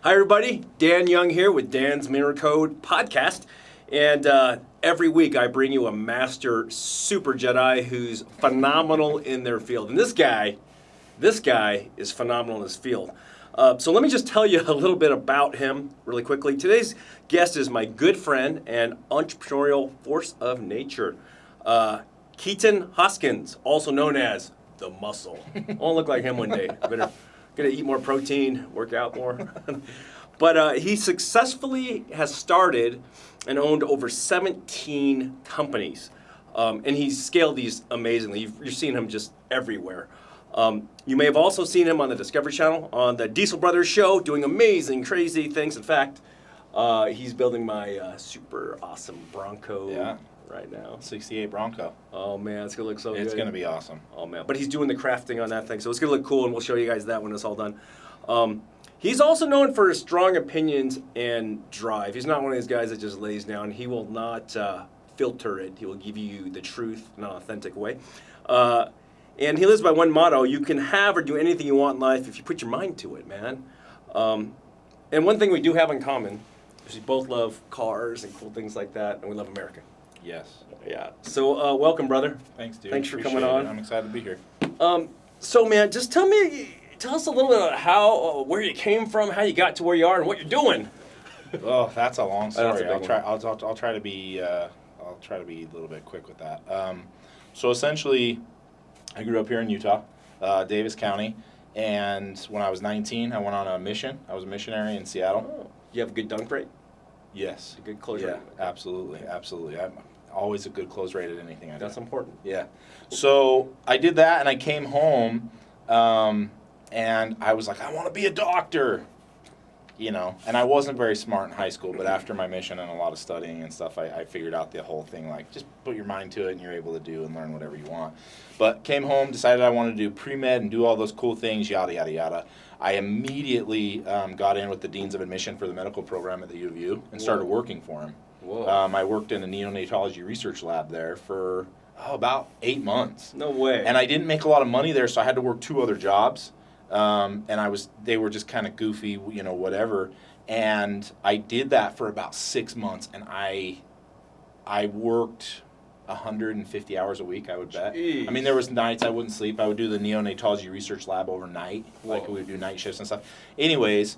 Hi, everybody. Dan Young here with DansMillionaireCode podcast. And every week I bring you a master super Jedi who's phenomenal in their field. And this guy is phenomenal in his field. So let me just tell you a little bit about him really quickly. Today's guest is my good friend and entrepreneurial force of nature, Keaton Hoskins, also known as the Muscle. I want to look like him one day. Gonna eat more protein, work out more. But he successfully has started and owned over 17 companies. And he's scaled these amazingly. You've seen him just everywhere. You may have also seen him on the Discovery Channel, on the Diesel Brothers show, doing amazing, crazy things. In fact, he's building my super awesome Bronco right now. 68 Bronco. Oh, man, it's going to look so good. It's going to be awesome. Oh, man. But he's doing the crafting on that thing, so it's going to look cool, and we'll show you guys that when it's all done. He's also known for his strong opinions and drive. He's not one of these guys that just lays down. He will not filter it. He will give you the truth in an authentic way. And he lives by one motto: you can have or do anything you want in life if you put your mind to it, man. And one thing we do have in common is we both love cars and cool things like that, and we love America. Yes. Yeah. So welcome, brother. Thanks, dude. Thanks for Appreciate coming on. I'm excited to be here. So, man, just tell us a little bit about how, where you came from, how you got to where you are, and what you're doing. Oh, that's a long story. I'll try to be a little bit quick with that. So essentially, I grew up here in Utah, Davis County, and when I was 19, I went on a mission. I was a missionary in Seattle. Oh. You have a good dunk rate? Yes. A good close rate? Yeah, absolutely. I'm always a good close rate at anything I do. That's important. Yeah. So I did that, and I came home, and I was like, I want to be a doctor, And I wasn't very smart in high school, but after my mission and a lot of studying and stuff, I figured out the whole thing, like, just put your mind to it, and you're able to do and learn whatever you want. But came home, decided I wanted to do pre-med and do all those cool things, yada, yada, yada. I immediately got in with the deans of admission for the medical program at the U of U and started working for him. Whoa. I worked in a neonatology research lab there for about 8 months. No way. And I didn't make a lot of money there, so I had to work 2 other jobs. And they were just kind of goofy, whatever. And I did that for about 6 months, and I worked 150 hours a week, I would bet. Jeez. I mean, there was nights I wouldn't sleep. I would do the neonatology research lab overnight. Whoa. Like we would do night shifts and stuff. Anyways,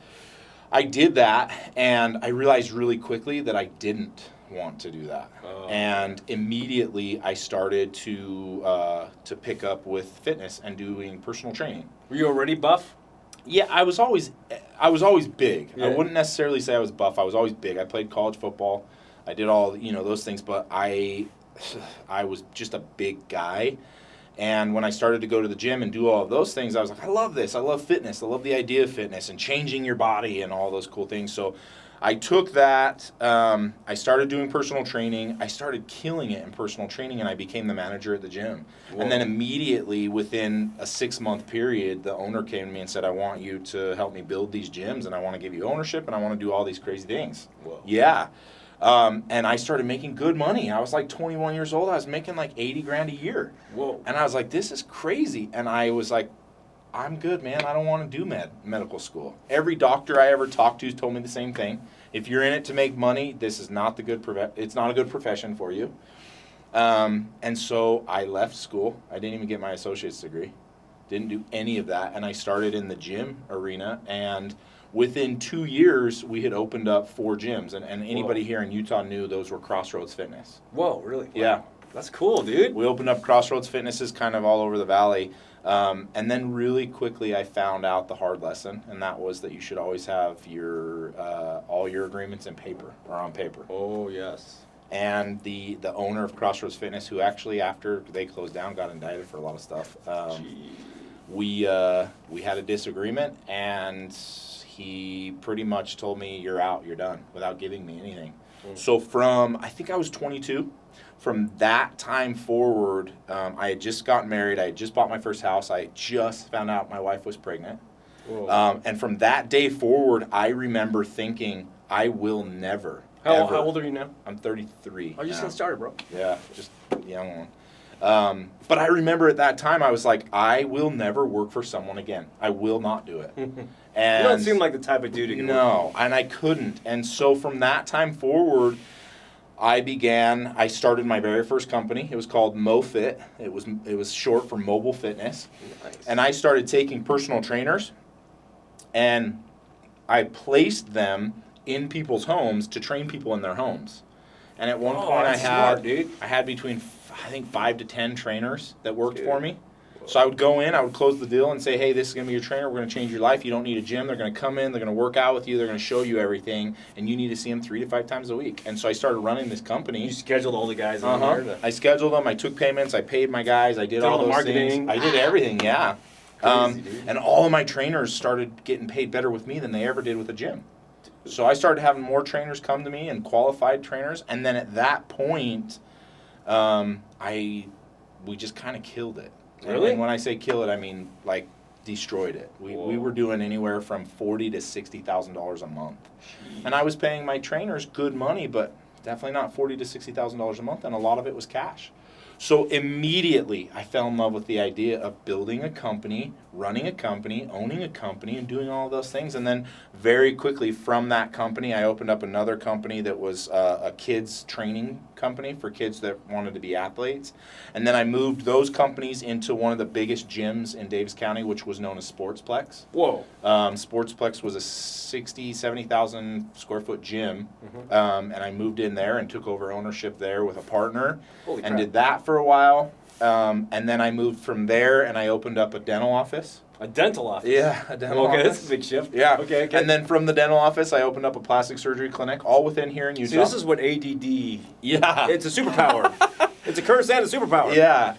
I did that, and I realized really quickly that I didn't want to do that. Oh. And immediately I started to pick up with fitness and doing personal training. Were you already buff? Yeah, I was always big. Yeah. I wouldn't necessarily say I was buff. I was always big. I played college football. I did all, those things, but I was just a big guy. And when I started to go to the gym and do all of those things, I was like, I love this. I love fitness. I love the idea of fitness and changing your body and all those cool things. So I took that. I started doing personal training. I started killing it in personal training, and I became the manager at the gym. Whoa. And then immediately, within a 6-month period, the owner came to me and said, I want you to help me build these gyms, and I want to give you ownership, and I want to do all these crazy things. Whoa. Yeah. And I started making good money. I was like 21 years old. I was making like 80 grand a year. Whoa. And I was like, this is crazy. And I was like, I'm good, man. I don't want to do medical school. Every doctor I ever talked to told me the same thing. If you're in it to make money, this is not it's not a good profession for you. And so I left school. I didn't even get my associate's degree. Didn't do any of that. And I started in the gym arena, and within 2 years, we had opened up 4 gyms, and anybody here in Utah knew those were Crossroads Fitness. Whoa, really? Wow. Yeah. That's cool, dude. We opened up Crossroads Fitnesses kind of all over the valley. And then really quickly I found out the hard lesson, and that was that you should always have your all your agreements in paper or on paper. Oh, yes. And the owner of Crossroads Fitness, who actually after they closed down got indicted for a lot of stuff, we had a disagreement, and he pretty much told me, you're out, you're done, without giving me anything. So I think I was 22. From that time forward, I had just gotten married. I had just bought my first house. I had just found out my wife was pregnant. And from that day forward, I remember thinking, I will never, How ever. old are you now? I'm 33. Oh, you're just getting started, bro. Yeah, just a young one. But I remember at that time, I was like, I will never work for someone again. I will not do it. And you don't seem like the type of dude who can no, and I couldn't. And so from that time forward, I started my very first company. It was called MoFit. It was short for Mobile Fitness. Nice. And I started taking personal trainers, and I placed them in people's homes to train people in their homes. And at one point I had between, I think, 5 to 10 trainers that worked for me. So I would go in, I would close the deal and say, hey, this is going to be your trainer. We're going to change your life. You don't need a gym. They're going to come in. They're going to work out with you. They're going to show you everything. And you need to see them 3 to 5 times a week. And so I started running this company. You scheduled all the guys in there? I scheduled them. I took payments. I paid my guys. I did all the those marketing. things. I did everything, yeah. Crazy, dude. And all of my trainers started getting paid better with me than they ever did with a gym. So I started having more trainers come to me and qualified trainers. And then at that point, we just kind of killed it. Really? And when I say kill it, I mean like destroyed it. We were doing anywhere from $40,000 to $60,000 a month, and I was paying my trainers good money, but definitely not $40,000 to $60,000 a month, and a lot of it was cash. So immediately I fell in love with the idea of building a company, running a company, owning a company, and doing all of those things. And then very quickly from that company, I opened up another company that was a kids training company for kids that wanted to be athletes. And then I moved those companies into one of the biggest gyms in Davis County, which was known as Sportsplex. Whoa. Sportsplex was a 60,000, 70,000 square foot gym. And I moved in there and took over ownership there with a partner. Holy and crap. did that for a while. And then I moved from there and I opened up a dental office. A dental office? Yeah, a dental office. Okay, that's a big shift. Yeah. Okay. And then from the dental office, I opened up a plastic surgery clinic, all within here in Utah. See, this is what ADD... Yeah. It's a superpower. It's a curse and a superpower. Yeah.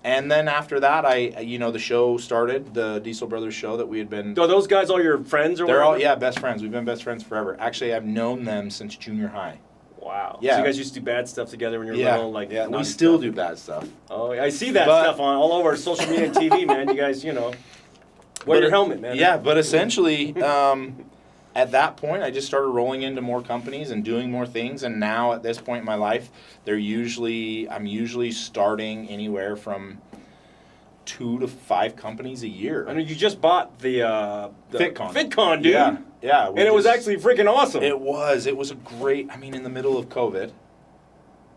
And then after that, the show started, the Diesel Brothers show that we had been... Are those guys all your friends or They're whatever? all, yeah, best friends. We've been best friends forever. Actually, I've known them since junior high. Wow. Yeah. So you guys used to do bad stuff together when you were little? Like, yeah, we naughty still stuff? do bad stuff. Oh, I see that stuff on all over social media and TV, man. You guys, wear your helmet, man. Yeah, but essentially, at that point, I just started rolling into more companies and doing more things. And now, at this point in my life, I'm usually starting anywhere from 2 to 5 companies a year. I know you just bought the FitCon. FitCon, dude. Yeah. And it was actually freaking awesome. It was a great, in the middle of COVID,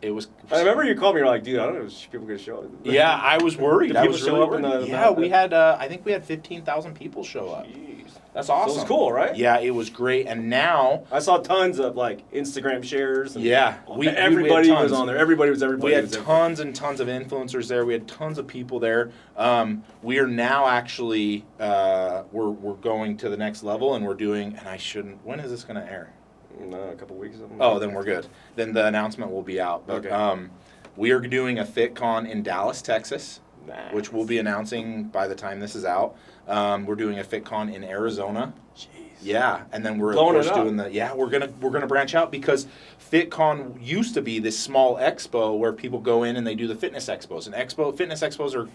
it was... I remember you called me, you're like, dude, I don't know if people going to show up. Yeah, I was worried. Did I people was show really up in worried. the... Yeah, we had, I think we had 15,000 people show up. Jeez. That's awesome. So it was cool, right? Yeah, it was great. And now... I saw tons of, Instagram shares. And We everybody had was tons. on there. Everybody was We had tons and tons of influencers there. We had tons of people there. We are now actually... we're going to the next level, and we're doing... And I shouldn't... When is this going to air? A couple weeks. Oh, then we're good. Then the announcement will be out. But Okay. we are doing a FitCon in Dallas, Texas. Nice. Which we'll be announcing by the time this is out. We're doing a FitCon in Arizona. Jeez. Yeah, and then we're Blowing of course it up. doing we're gonna branch out because FitCon used to be this small expo where people go in and they do the fitness expos. And fitness expos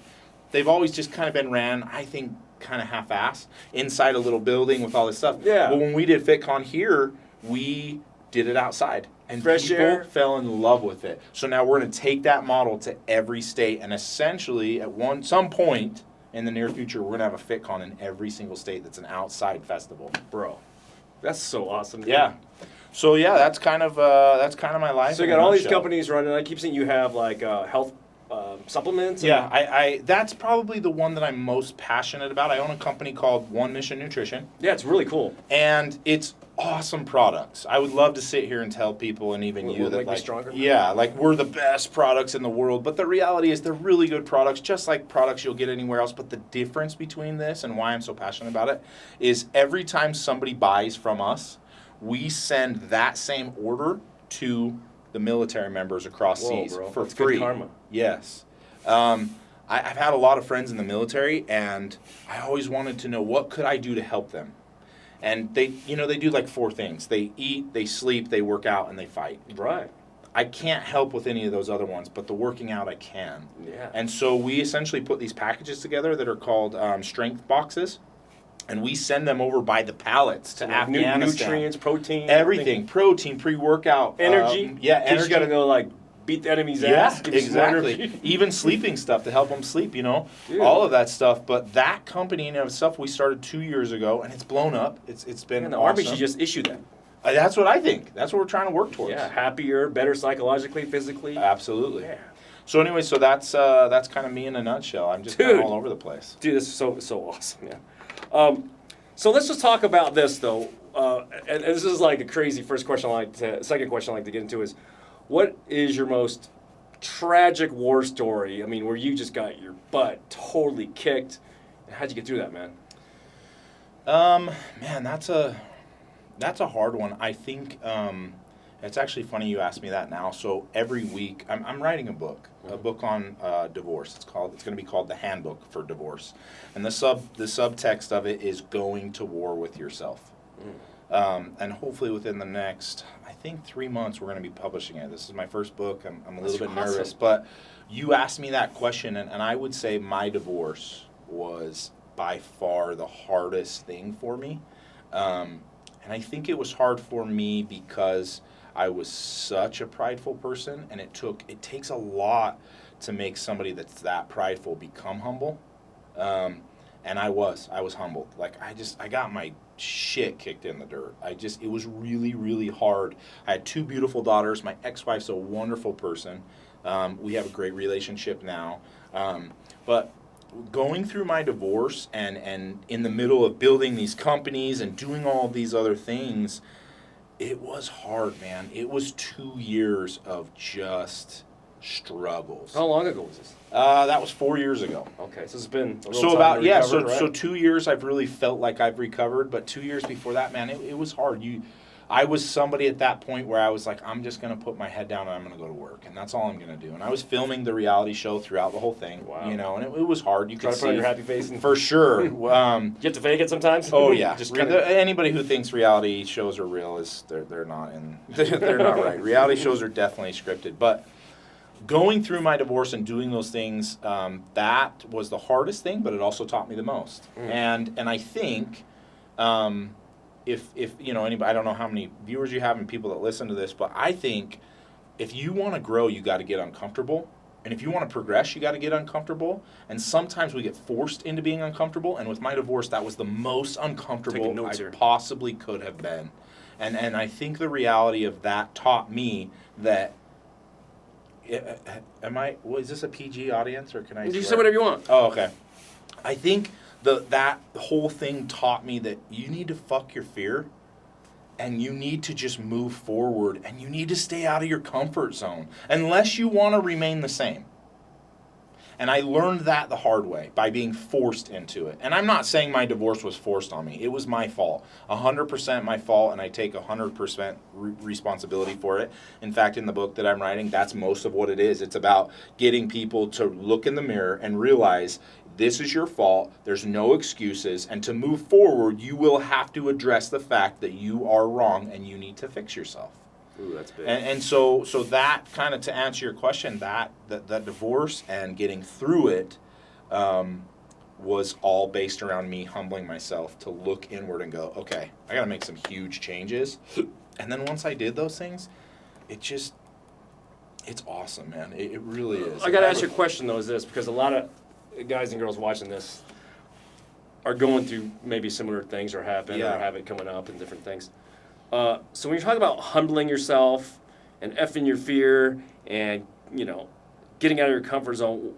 they've always just kind of been ran, I think, kind of half-assed inside a little building with all this stuff. Yeah. But when we did FitCon here, we did it outside. And Fresh people air. fell in love with it. So now we're going to take that model to every state, and essentially at some point in the near future, we're going to have a FitCon in every single state that's an outside festival. Bro, that's so awesome. Dude. Yeah. So yeah, that's kind of my life. So you got all these companies running. I keep seeing you have health supplements. Yeah, I that's probably the one that I'm most passionate about. I own a company called One Mission Nutrition. Yeah, it's really cool. And it's awesome products. I would love to sit here and tell people, and even you, that make me stronger? Yeah, we're the best products in the world. But the reality is they're really good products, just like products you'll get anywhere else. But the difference between this and why I'm so passionate about it is every time somebody buys from us, we send that same order to the military members across seas for That's free. Good karma. Yes. I've had a lot of friends in the military, and I always wanted to know what could I do to help them. And they do 4 things. They eat, they sleep, they work out, and they fight. Right. I can't help with any of those other ones, but the working out I can. Yeah. And so we essentially put these packages together that are called strength boxes, and we send them over by the pallets to Afghanistan. Nutrients, protein. Everything. Protein, pre-workout. Energy. Energy. You got to go beat the enemy's ass. Yeah, exactly. Even sleeping stuff to help them sleep, Dude. all of that stuff. But that company and of stuff we started 2 years ago, and it's blown up. It's been And the awesome. Army should just issue that. That's what I think. That's what we're trying to work towards. Yeah, happier, better psychologically, physically. Absolutely. Yeah. So anyway, so that's kind of me in a nutshell. I'm just kind of all over the place. Dude, this is so awesome, man. So let's just talk about this though. And this is like a crazy second question I like to get into is, what is your most tragic war story? I mean, where you just got your butt totally kicked. And how'd you get through that, man? Man, that's a hard one. I think it's actually funny you asked me that now. So every week, I'm writing a book on divorce. It's going to be called the Handbook for Divorce, and the subtext of it is going to war with yourself. And hopefully within the next, I think 3 months, we're going to be publishing it. This is my first book. I'm a little bit nervous, but you asked me that question, and I would say my divorce was by far the hardest thing for me. And I think it was hard for me because I was such a prideful person, and it takes a lot to make somebody that's that prideful become humble. And I was humbled. Like I got my shit kicked in the dirt. It was really, really hard. I had 2 beautiful daughters. My ex-wife's a wonderful person. We have a great relationship now. But going through my divorce and in the middle of building these companies and doing all of these other things, it was hard, man. It was 2 years of just struggles. How long ago was this? That was 4 years ago. Okay, so it's been a little So time about to recover, right? so 2 years I've really felt like I've recovered, but 2 years before that, man, it was hard. I was somebody at that point where I was like, I'm just going to put my head down and I'm going to go to work, and that's all I'm going to do. And I was filming the reality show throughout the whole thing, and it was hard. You Try could to see put on your happy face. for sure. You have to fake it sometimes. Oh yeah, Just kinda... anybody who thinks reality shows are real they're not they're not right. Reality shows are definitely scripted, but going through my divorce and doing those things, that was the hardest thing, but it also taught me the most. And I think if anybody, I don't know how many viewers you have and people that listen to this, but I think if you want to grow, you got to get uncomfortable. And if you want to progress, you got to get uncomfortable. And sometimes we get forced into being uncomfortable. And with my divorce, that was the most uncomfortable I possibly could have been. And I think the reality of that taught me that. Is this a PG audience, or can I? You say whatever you want. Oh, okay. I think that whole thing taught me that you need to fuck your fear, and you need to just move forward, and you need to stay out of your comfort zone unless you want to remain the same. And I learned that the hard way by being forced into it. And I'm not saying my divorce was forced on me. It was my fault. 100% my fault, and I take 100% responsibility for it. In fact, in the book that I'm writing, that's most of what it is. It's about getting people to look in the mirror and realize this is your fault, there's no excuses, and to move forward, you will have to address the fact that you are wrong and you need to fix yourself. Ooh, that's big. And so that kind of, to answer your question, that divorce and getting through it was all based around me humbling myself to look inward and go, okay, I got to make some huge changes. And then once I did those things, it's awesome, man. It really is. I got to ask you a question, though, is this, because a lot of guys and girls watching this are going through maybe similar things or have it coming up and different things. So when you're talking about humbling yourself and effing your fear and, getting out of your comfort zone,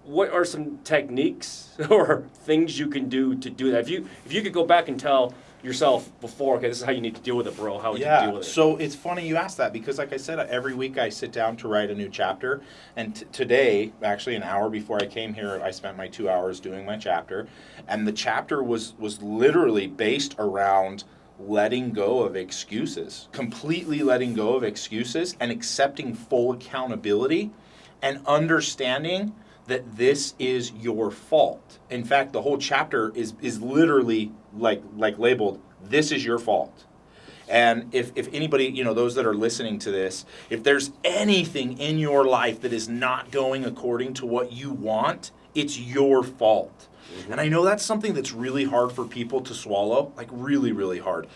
what are some techniques or things you can do to do that? If you could go back and tell yourself before, okay, this is how you need to deal with it, bro, how would you deal with it? So it's funny you asked that because, like I said, every week I sit down to write a new chapter. And today, actually an hour before I came here, I spent my 2 hours doing my chapter. And the chapter was literally based around letting go of excuses, completely letting go of excuses and accepting full accountability and understanding that this is your fault. In fact, the whole chapter is literally like labeled, this is your fault. And if anybody, those that are listening to this, if there's anything in your life that is not going according to what you want, it's your fault. Mm-hmm. And I know that's something that's really hard for people to swallow, like really, really hard.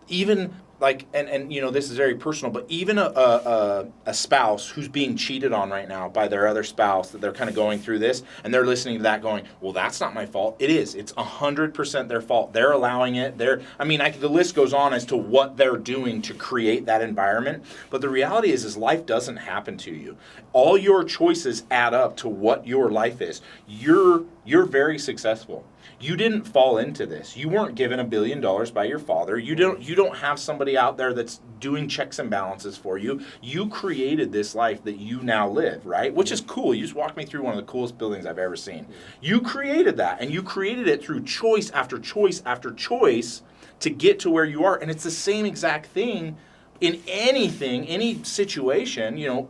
Even like, and this is very personal, but even a spouse who's being cheated on right now by their other spouse, that they're kind of going through this, and they're listening to that going, well, that's not my fault. It is. It's 100% their fault. They're allowing it. The list goes on as to what they're doing to create that environment. But the reality is life doesn't happen to you. All your choices add up to what your life is. You're very successful. You didn't fall into this. You weren't given $1 billion by your father. You don't have somebody out there that's doing checks and balances for you. You created this life that you now live, right? Which is cool. You just walked me through one of the coolest buildings I've ever seen. You created that, and you created it through choice after choice after choice to get to where you are. And it's the same exact thing in anything, any situation,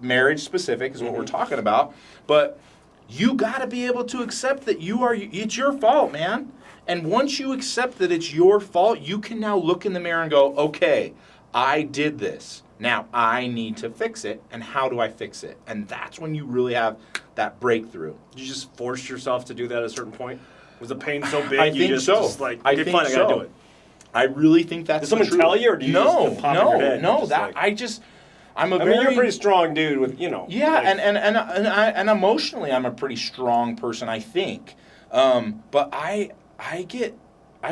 marriage specific is what we're talking about. But you got to be able to accept that it's your fault, man. And once you accept that it's your fault, you can now look in the mirror and go, okay, I did this. Now I need to fix it. And how do I fix it? And that's when you really have that breakthrough. You just forced yourself to do that at a certain point? Was the pain so big? I think so. I think fine, I got to do it. I really think that's Did someone tell you, or do you just pop in your head? No, you're a pretty strong dude with, Yeah, and emotionally, I'm a pretty strong person, I think. But I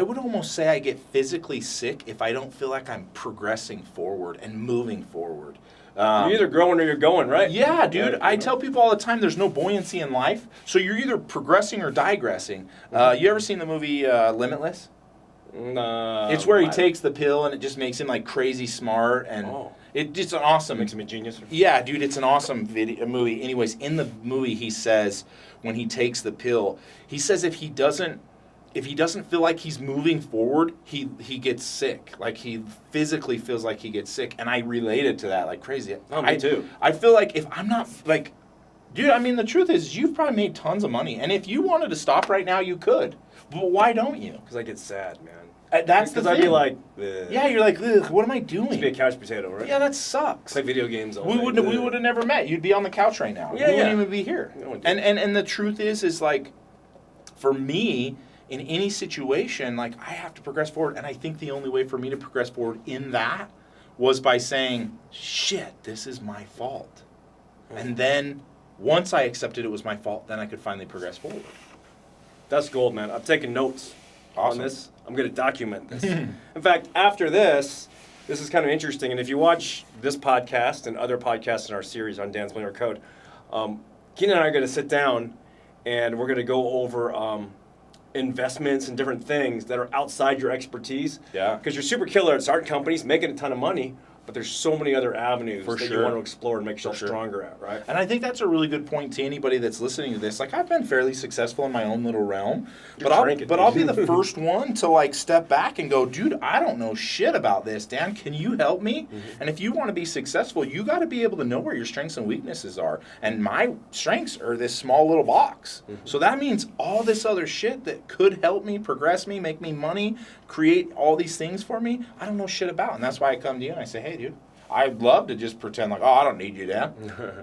would almost say I get physically sick if I don't feel like I'm progressing forward and moving forward. You're either growing or you're going, right? Yeah, dude. I tell people all the time there's no buoyancy in life, so you're either progressing or digressing. You ever seen the movie Limitless? No. It's where he takes the pill and it just makes him like crazy smart, and it's an awesome. Makes him a genius. Yeah, dude, it's an awesome movie. Anyways, in the movie, he says when he takes the pill, he says if he doesn't feel like he's moving forward, he gets sick. Like he physically feels like he gets sick, and I related to that like crazy. Me too. I feel like if I'm not like, dude, I mean the truth is you've probably made tons of money, and if you wanted to stop right now, you could. But why don't you? Because I get sad, man. That's the thing. Because I'd be like, yeah, you're like, ugh, what am I doing? Just be a couch potato, right? Yeah, that sucks. Play video games all we day. would have never met. You'd be on the couch right now. Yeah, you wouldn't even be here. No, and the truth is like, for me, in any situation, like I have to progress forward, and I think the only way for me to progress forward in that was by saying, shit, this is my fault. And then once I accepted it was my fault, then I could finally progress forward. That's gold, man. I'm taking notes Awesome. on this. I'm going to document this. In fact, after this is kind of interesting. And if you watch this podcast and other podcasts in our series on DansMillionaireCode, Keaton and I are going to sit down and we're going to go over investments and different things that are outside your expertise. Yeah. Because you're super killer at starting companies, making a ton of money, but there's so many other avenues that you want to explore and make yourself stronger at, right? And I think that's a really good point to anybody that's listening to this. Like, I've been fairly successful in my own little realm, but I'll be the first one to like step back and go, dude, I don't know shit about this. Dan, can you help me? And if you want to be successful, you got to be able to know where your strengths and weaknesses are. And my strengths are this small little box. So that means all this other shit that could help me, progress me, make me money, create all these things for me, I don't know shit about. And that's why I come to you and I say, hey, dude, I'd love to just pretend like, oh, I don't need you, Dan.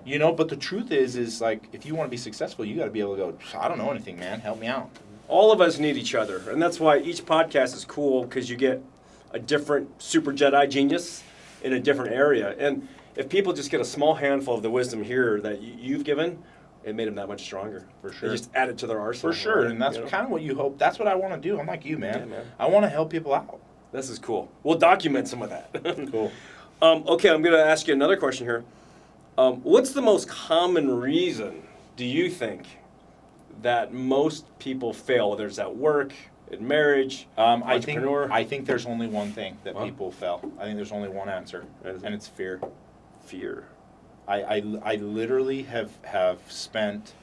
But the truth is like, if you want to be successful, you got to be able to go, I don't know anything, man. Help me out. All of us need each other. And that's why each podcast is cool, because you get a different super Jedi genius in a different area. And if people just get a small handful of the wisdom here that you've given, it made them that much stronger. For sure. They just add it to their arsenal. For sure. Right? And that's kind of what you hope. That's what I want to do. I'm like you, man. Yeah, man. I want to help people out. This is cool. We'll document some of that. Cool. Okay, I'm going to ask you another question here. What's the most common reason, do you think, that most people fail, whether it's at work, in marriage, entrepreneur? I think there's only one thing that people fail. I think there's only one answer, and it's fear. Fear. I literally have spent,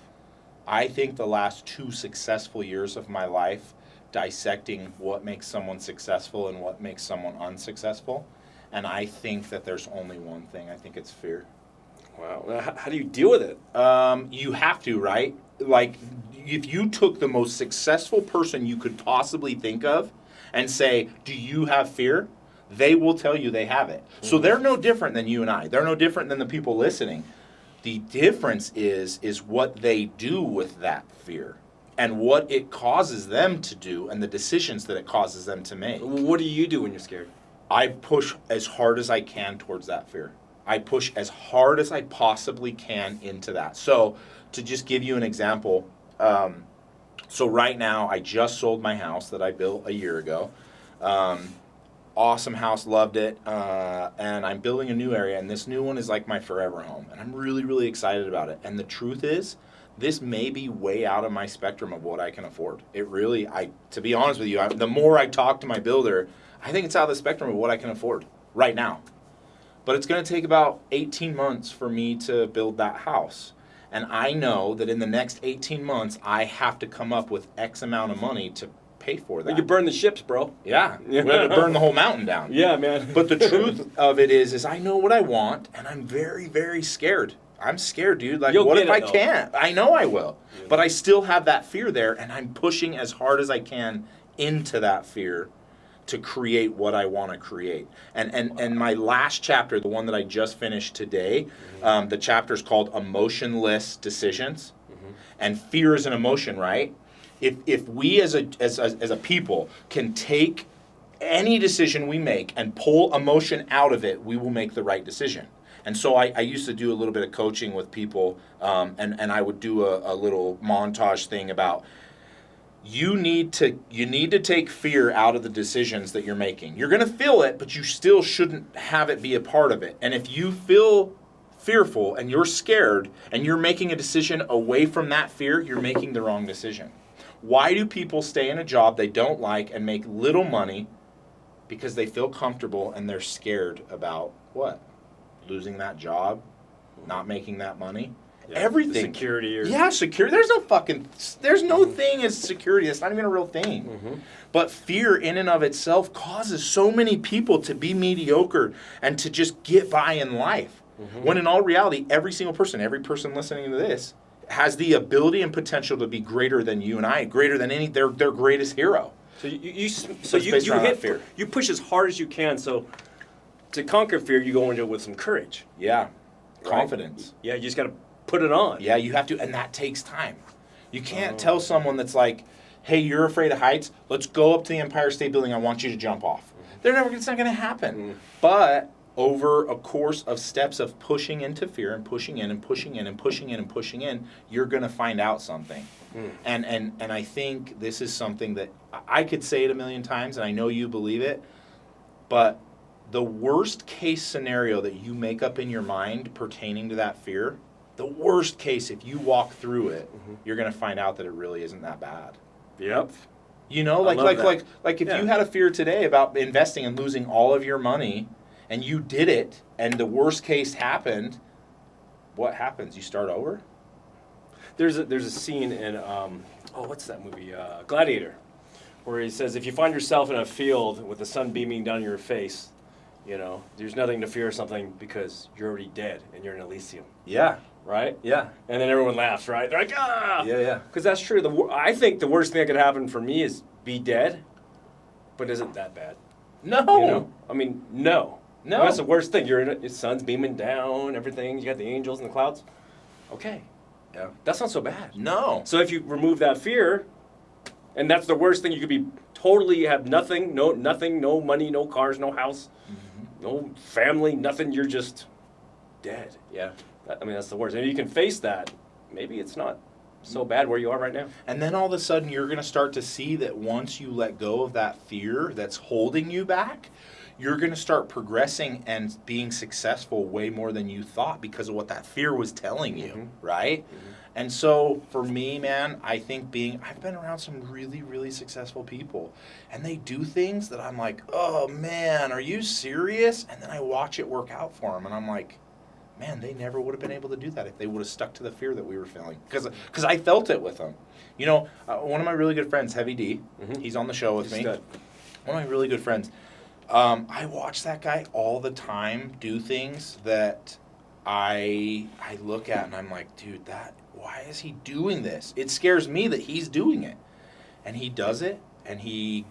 I think, the last 2 successful years of my life dissecting what makes someone successful and what makes someone unsuccessful. And I think that there's only one thing. I think it's fear. Wow. Now, how do you deal with it? You have to, right? Like, if you took the most successful person you could possibly think of and say, do you have fear? They will tell you they have it. So they're no different than you and I. They're no different than the people listening. The difference is what they do with that fear and what it causes them to do and the decisions that it causes them to make. What do you do when you're scared? I push as hard as I can towards that fear. I push as hard as I possibly can into that. So to just give you an example, so right now I just sold my house that I built a year ago. Awesome house, loved it, and I'm building a new area, and this new one is like my forever home, and I'm really, really excited about it. And the truth is, this may be way out of my spectrum of what I can afford. It really, to be honest with you, the more I talk to my builder, I think it's out of the spectrum of what I can afford right now. But it's going to take about 18 months for me to build that house. And I know that in the next 18 months, I have to come up with X amount of money to pay for that. You burn the ships, bro. Yeah. We have to burn the whole mountain down. Yeah, man. But the truth of it is I know what I want, and I'm very, very scared. I'm scared, dude. Like, what if I can't? I know I will. Yeah. But I still have that fear there, and I'm pushing as hard as I can into that fear to create what I want to create. And my last chapter, the one that I just finished today, the chapter is called Emotionless Decisions. And fear is an emotion, right? If we as a people can take any decision we make and pull emotion out of it, we will make the right decision. And so I used to do a little bit of coaching with people, and I would do a little montage thing about you need to take fear out of the decisions that you're making. You're going to feel it, but you still shouldn't have it be a part of it. And if you feel fearful and you're scared and you're making a decision away from that fear, you're making the wrong decision. Why do people stay in a job they don't like and make little money? Because they feel comfortable and they're scared about what? Losing that job, not making that money. Yeah, everything. Security. Security. There's no thing as security. It's not even a real thing. But fear in and of itself causes so many people to be mediocre and to just get by in life. When in all reality, every person listening to this has the ability and potential to be greater than you and I, greater than their greatest hero. So you push as hard as you can. So to conquer fear, you go into it with some courage. Yeah. Confidence. Yeah, you just got to put it on. Yeah, you have to, and that takes time. You can't tell someone that's like, hey, you're afraid of heights, let's go up to the Empire State Building, I want you to jump off. It's not going to happen. But over a course of steps of pushing into fear and pushing in and pushing in and pushing in and pushing in, you're going to find out something. And I think this is something that I could say it a million times, and I know you believe it, but the worst case scenario that you make up in your mind pertaining to that fear, the worst case, if you walk through it, you're going to find out that it really isn't that bad. Yep. You know, like if you had a fear today about investing and losing all of your money, and you did it, and the worst case happened, what happens? You start over? There's a scene in what's that movie? Gladiator, where he says if you find yourself in a field with the sun beaming down your face, you know, there's nothing to fear something because you're already dead and you're in Elysium. Yeah. Right? Yeah. And then everyone laughs, right? They're like, ah! Yeah. Because that's true. I think the worst thing that could happen for me is be dead, but isn't that bad? No. You know? I mean, no. That's the worst thing. You're in it, the sun's beaming down, everything. You got the angels and the clouds. Okay. Yeah. That's not so bad. No. So if you remove that fear, and that's the worst thing, you could be totally have nothing, no money, no cars, no house, no family, nothing. You're just dead. Yeah. I mean, that's the worst. And if you can face that, maybe it's not so bad where you are right now. And then all of a sudden you're going to start to see that once you let go of that fear that's holding you back, you're going to start progressing and being successful way more than you thought because of what that fear was telling you, right? And so for me, man, I think I've been around some really, really successful people, and they do things that I'm like, oh man, are you serious? And then I watch it work out for them, and I'm like, man, they never would have been able to do that if they would have stuck to the fear that we were feeling. Because I felt it with them. You know, one of my really good friends, Heavy D, he's on the show with me. One of my really good friends. I watch that guy all the time do things that I look at and I'm like, dude, why is he doing this? It scares me that he's doing it. And he does it, and he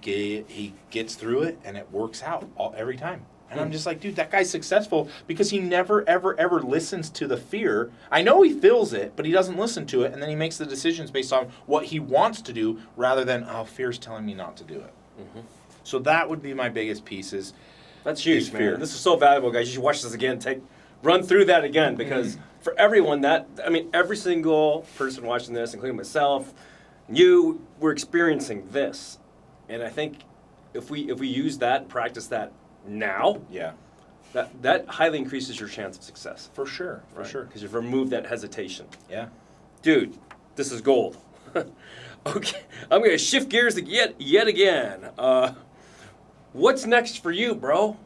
gets through it, and it works out every time. And I'm just like, dude, that guy's successful because he never, ever, ever listens to the fear. I know he feels it, but he doesn't listen to it, and then he makes the decisions based on what he wants to do rather than, fear's telling me not to do it. So that would be my biggest piece is That's huge, is man. fear. This is so valuable, guys. You should watch this again. Run through that again, because for everyone every single person watching this, including myself, we're experiencing this. And I think if we use that and practice that now, Yeah. that highly increases your chance of success. For sure. For sure. Because you've removed that hesitation. Yeah. Dude, this is gold. Okay, I'm going to shift gears yet again. What's next for you, bro?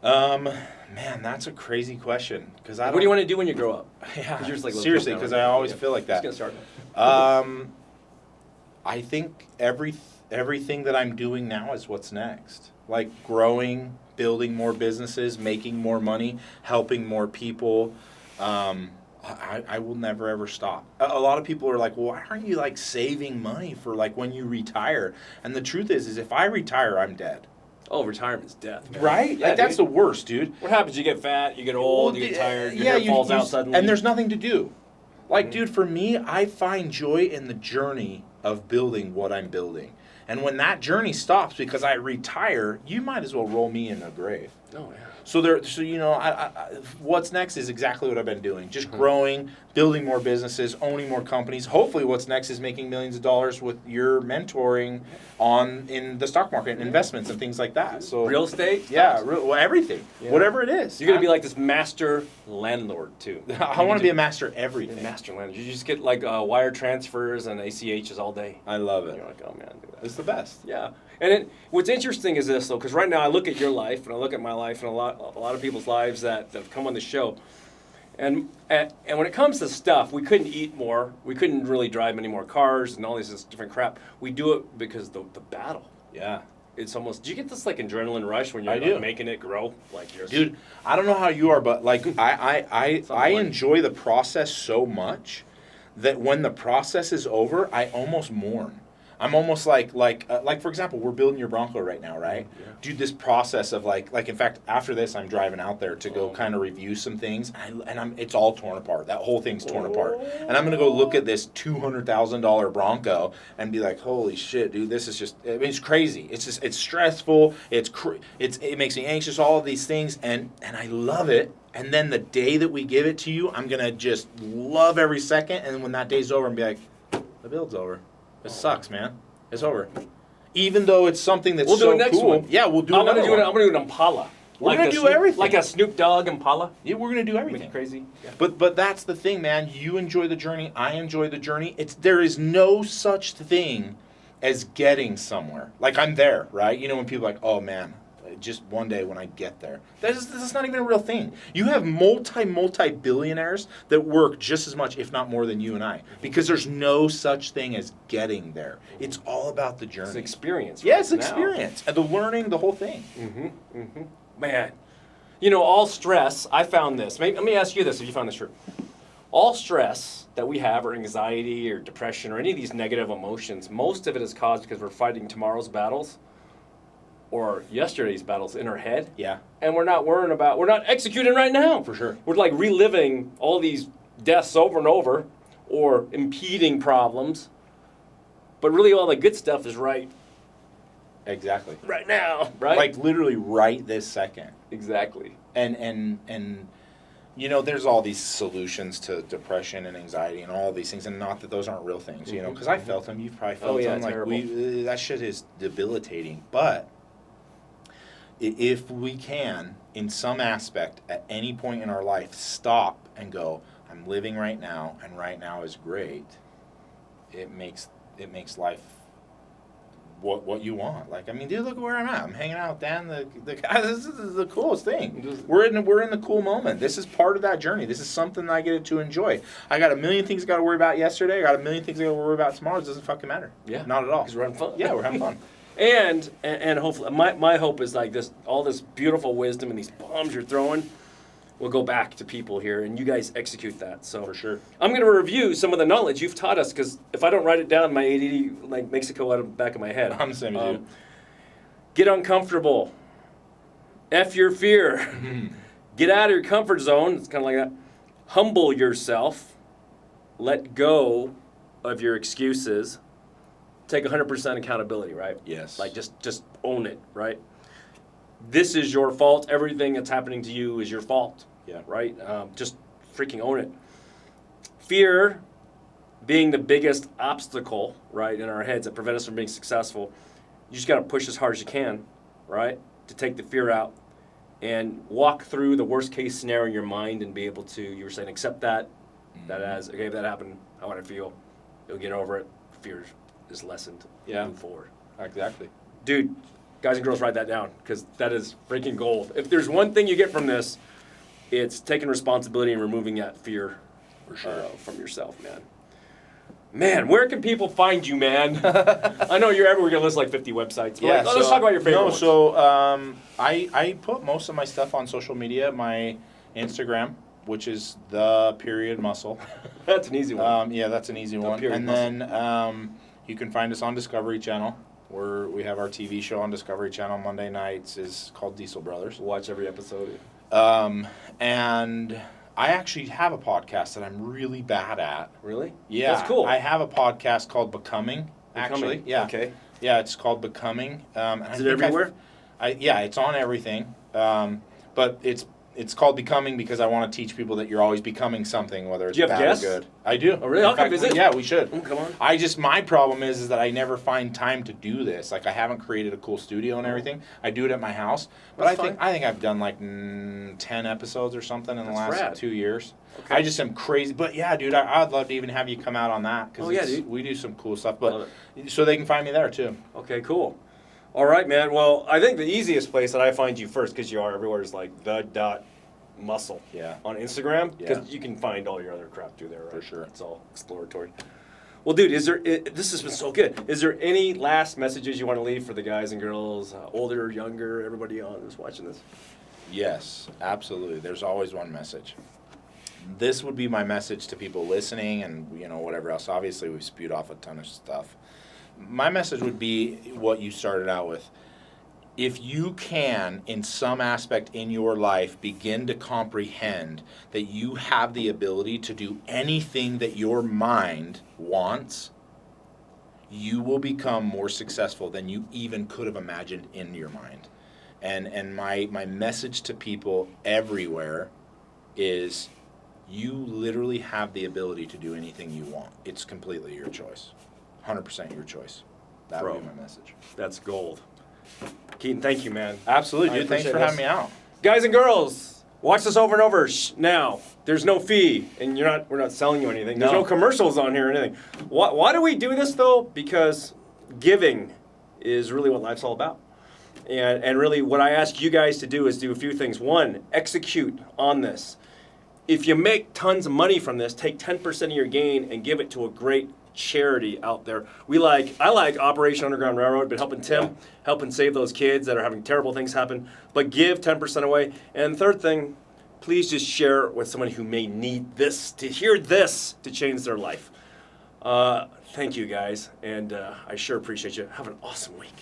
Man, that's a crazy question. What do you want to do when you grow up? Yeah, You're just like, seriously, because I always feel like that. Just gonna start. I think everything that I'm doing now is what's next. Like growing, building more businesses, making more money, helping more people. I will never ever stop. A lot of people are like, well, why aren't you like saving money for like when you retire? And the truth is if I retire, I'm dead. Oh, retirement's death, man. Right? Yeah, like that's the worst, dude. What happens? You get fat, you get old, you get tired, your hair falls out suddenly. And there's nothing to do. Like, dude, for me, I find joy in the journey of building what I'm building. And when that journey stops because I retire, you might as well roll me in a grave. Oh, yeah. So what's next is exactly what I've been doing. Just growing, building more businesses, owning more companies. Hopefully what's next is making millions of dollars with your mentoring in the stock market and investments and things like that. So real estate? Yeah, everything. Yeah. Whatever it is. You're going to be like this master landlord, too. I want to be a master at everything. Master landlord. You just get like wire transfers and ACHs all day. I love it. And you're like, oh, man, do that. It's the best. Yeah. And what's interesting is this, though, because right now I look at your life and I look at my life and a lot of people's lives that have come on the show. And when it comes to stuff, we couldn't eat more. We couldn't really drive many more cars and all this different crap. We do it because the battle. Yeah. It's almost, do you get this like adrenaline rush when you're like, making it grow? Like you're Dude, I don't know how you are, but like I enjoy the process so much that when the process is over, I almost mourn. I'm almost like for example, we're building your Bronco right now, right? Yeah. Dude, this process of like in fact, after this, I'm driving out there to go kind of review some things, and it's all torn apart. That whole thing's torn apart, and I'm gonna go look at this $200,000 Bronco and be like, holy shit, dude, this is just, I mean, it's crazy. It's just, it's stressful. It makes me anxious. All of these things, and I love it. And then the day that we give it to you, I'm gonna just love every second. And when that day's over, and be like, the build's over. It sucks, man. It's over. Even though it's something that's so cool. We'll do it next one. Yeah, we'll do another one. I'm going to do an Impala. We're going to do everything. Like a Snoop Dogg Impala. Yeah, we're going to do everything. Make it crazy. Yeah. But that's the thing, man. You enjoy the journey. I enjoy the journey. There is no such thing as getting somewhere. Like, I'm there, right? You know, when people are like, oh, man, just one day when I get there. That's not even a real thing. You have multi-billionaires that work just as much, if not more, than you and I. Because there's no such thing as getting there. It's all about the journey. It's an experience. Yeah, it's experience. And the learning, the whole thing. Man, you know, all stress, I found this. Let me ask you this, if you found this true. All stress that we have, or anxiety, or depression, or any of these negative emotions, most of it is caused because we're fighting tomorrow's battles or yesterday's battles in our head. Yeah. And we're not executing right now. For sure. We're like reliving all these deaths over and over, or impeding problems. But really all the good stuff is right Exactly. right now, right? Like literally right this second. Exactly. And you know, there's all these solutions to depression and anxiety and all these things, and not that those aren't real things, you know, because I felt them, you've probably felt them. Like that shit is debilitating. But if we can, in some aspect, at any point in our life, stop and go, I'm living right now, and right now is great. It makes life what you want. Like, I mean, dude, look where I'm at. I'm hanging out with Dan, the guy. This is the coolest thing. We're in the cool moment. This is part of that journey. This is something that I get to enjoy. I got a million things I got to worry about yesterday. I got a million things I got to worry about tomorrow. It doesn't fucking matter. Yeah. Not at all. Because we're having fun. Yeah, we're having fun. And hopefully, my hope is like this, all this beautiful wisdom and these bombs you're throwing will go back to people here, and you guys execute that. So for sure, I'm going to review some of the knowledge you've taught us, because if I don't write it down, my ADD like makes it go out of the back of my head. I'm the same as you. Get uncomfortable. F your fear. Get out of your comfort zone. It's kind of like that. Humble yourself. Let go of your excuses. Take 100% accountability, right? Yes. Like just own it, right? this is your fault. Everything that's happening to you is your fault. Yeah. Right? Just freaking own it. Fear being the biggest obstacle, right, in our heads that prevent us from being successful. You just got to push as hard as you can, right, to take the fear out and walk through the worst case scenario in your mind and be able to, you were saying, accept that as, okay, if that happened, how would I feel? You'll get over it. Fear is lessened. Yeah. Move forward. Exactly. Dude, guys and girls, write that down because that is freaking gold. If there's one thing you get from this, it's taking responsibility and removing that fear For sure. from yourself, man. Man, where can people find you, man? I know you're everywhere. We're going to list like 50 websites. But Yeah, let's talk about your favorite ones. So I put most of my stuff on social media. My Instagram, which is _muscle. That's an easy one. Yeah, that's an easy one. And muscle. then you can find us on Discovery Channel. We have our TV show on Discovery Channel Monday nights. Is called Diesel Brothers. Watch every episode. And I actually have a podcast that I'm really bad at. Really? Yeah. That's cool. I have a podcast called Becoming, actually. Yeah. Okay. Yeah, it's called Becoming. Is it everywhere? Yeah, it's on everything. But it's called Becoming because I want to teach people that you're always becoming something, whether it's Do you have bad guests? or good. I do. Oh, really? I'll come visit. Yeah, we should. Oh, come on. My problem is that I never find time to do this. Like, I haven't created a cool studio and everything. I do it at my house. But That's I think I've done like 10 episodes or something in the That's last rad. 2 years. Okay. I just am crazy. But yeah, dude, I'd love to even have you come out on that because dude. we do some cool stuff. Love But so they can find me there too. Okay, cool. All right, man. Well, I think the easiest place that I find you first, because you are everywhere, is like _muscle. Yeah. On Instagram, because Yeah. you can find all your other crap through there, right? For sure. It's all exploratory. Well, dude, this has been so good. Is there any last messages you want to leave for the guys and girls, older, younger, everybody on who's watching this? Yes, absolutely. There's always one message. This would be my message to people listening and, whatever else. Obviously, we've spewed off a ton of stuff. My message would be what you started out with. If you can, in some aspect in your life, begin to comprehend that you have the ability to do anything that your mind wants, you will become more successful than you even could have imagined in your mind. And my message to people everywhere is you literally have the ability to do anything you want. It's completely your choice. 100% your choice. That would be my message. That's gold. Keaton, thank you, man. Absolutely, I dude. Thanks appreciate for having me out. Guys and girls, watch this over and over. Now, there's no fee, and we're not selling you anything. There's no commercials on here or anything. Why do we do this, though? Because giving is really what life's all about. And really what I ask you guys to do is do a few things. One, execute on this. If you make tons of money from this, take 10% of your gain and give it to a great charity out there. I like Operation Underground Railroad, but helping Tim, helping save those kids that are having terrible things happen, but give 10% away. And third thing, please just share it with someone who may need this, to hear this, to change their life. Thank you, guys, and I sure appreciate you. Have an awesome week.